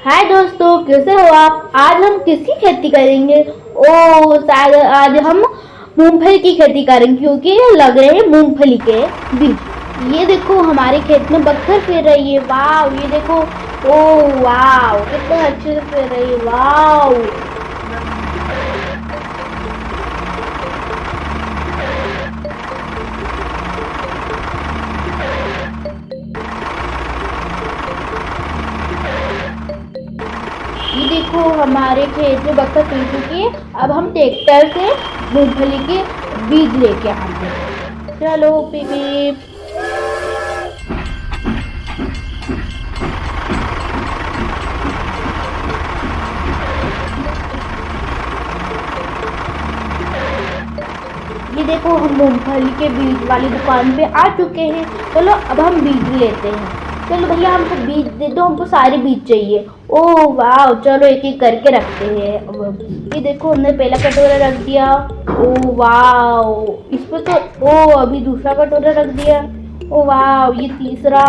हाय दोस्तों, कैसे हो आप। आज हम किसकी खेती करेंगे। शायद आज हम मूंगफली की खेती करेंगे क्योंकि ये लग रहे हैं मूंगफली के बीज। ये देखो हमारे खेत में बक्खर फिर रही है। वाह, ये देखो। ओ वाह, कितने अच्छे से फिर रही है। वाह, ये देखो हमारे खेत में बक्खर फिर चुकी है। अब हम ट्रैक्टर से मूंगफली के बीज लेके आते हैं। चलो पीपी। ये देखो हम मूंगफली के बीज वाली दुकान पे आ चुके हैं। चलो अब हम बीज लेते हैं। चलो भैया हमको बीज दे दो, हमको सारे बीज चाहिए। ओह वाह, चलो एक एक करके रखते हैं। अब ये देखो हमने पहला कटोरा रख दिया। ओह वाह, इस पर तो अभी दूसरा कटोरा रख दिया। ओह वाह, ये तीसरा।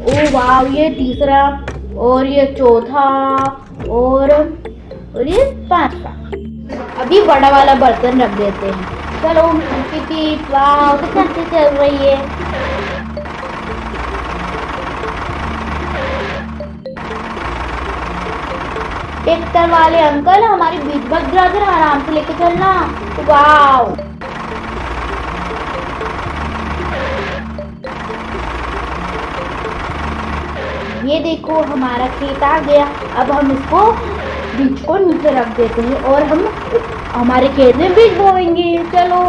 ओह वाह, ये तीसरा। और ये चौथा। और ये पांचवा। अभी बड़ा वाला बर्तन रख देते हैं। चलो पीपी। वाह, कितना अच्छी चल रही है। ट्रैक्टर वाले अंकल, हमारी बीज मत गिरा देना, आराम से लेके चलना। वाह, ये देखो हमारा खेत आ गया। अब हम इसको बीज को नीचे रख देते हैं और हम हमारे खेत में बीज बोएंगे। चलो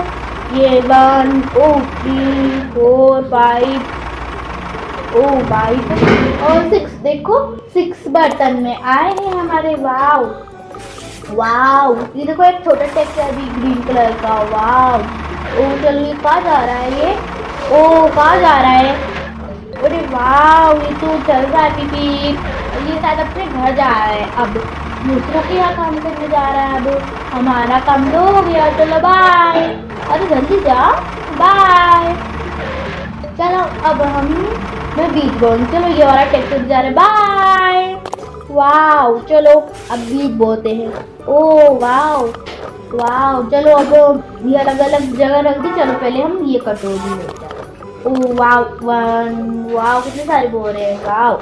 ये 1 2 3 4 5 और 6। देखो 6 बर्तन में आए हैं हमारे। वाव वाव, ये देखो एक छोटा ट्रैक्टर भी ग्रीन कलर का। वाव। चलो ये कहाँ जा रहा है ये। कहाँ जा रहा है। अरे वाव, ये तो चल रहा है पीपी। ये शायद अपने घर जा रहा है। अब दूसरों के यहाँ काम करने जा रहा है। अब हमारा काम तो हो गया। चलो बाय। अरे जल्दी जा। बाय। चलो अब मैं बीज बोऊंगी। चलो ये वाला ट्रैक्टर जा रहा है। बाय। वाव, चलो अब बीज बोते हैं। वाव वाव, चलो अब ये अलग अलग जगह रख दी। चलो पहले हम ये कटोरी लेते हैं। वाव, वाव कितने सारे बो रहे हैं। वाव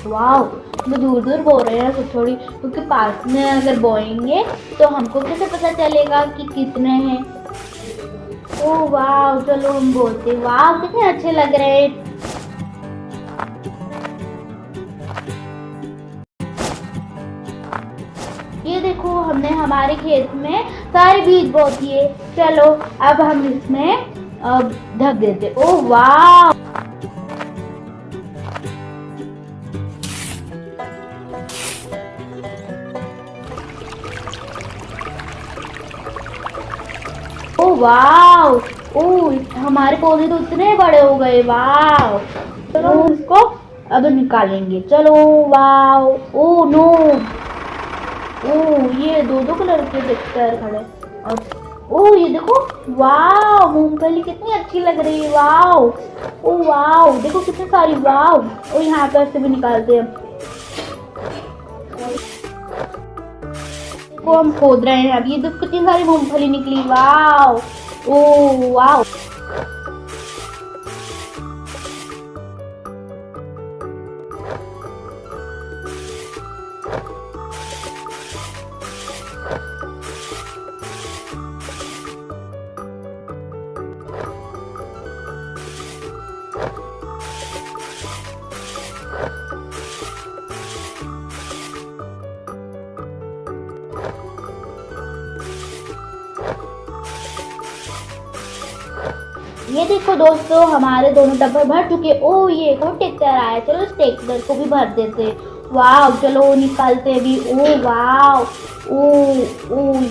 वाव, तो दूर दूर बो रहे हैं थोड़ी, क्योंकि पास में अगर बोएंगे तो हमको कैसे पता चलेगा कि कितने हैं। वाव, चलो हम बोलते। वाव, कितने अच्छे लग रहे हैं। ये देखो हमने हमारे खेत में सारे बीज बो दिए। चलो अब हम इसमें ढक देते। वाह, वाह, हमारे पौधे तो इतने बड़े हो गए। वाह, चलो इसको अब निकालेंगे। चलो वाह। नो, ये दो कलर के ट्रैक्टर खड़े। और ये देखो। वाह, मूंगफली कितनी अच्छी लग रही है। वाह वाह, देखो कितनी सारी। वाह, यहाँ पर से भी निकालते हैं। को हम खोद रहे हैं। अब ये देखो कितनी सारी मूंगफली निकली। वाह वाह, ये देखो दोस्तों हमारे दोनों डब्बे भर चुके। ये एक और ट्रैक्टर आया। चलो इस ट्रैक्टर को भी भर देते। वाह, चलो निकालते भी। वाह,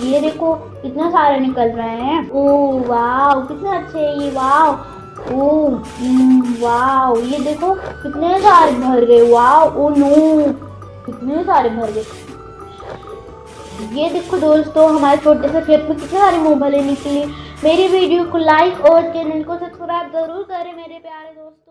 ये देखो कितना सारे निकल रहे हैं। वाह, कितने अच्छे हैं ये। वाह वाह, ये देखो कितने सारे भर गए। वाह नो, कितने सारे भर गए। ये देखो दोस्तों हमारे छोटे से खेत में कितने सारे मूंगफली निकली। मेरी वीडियो को लाइक और चैनल को सब्सक्राइब जरूर करें मेरे प्यारे दोस्तों।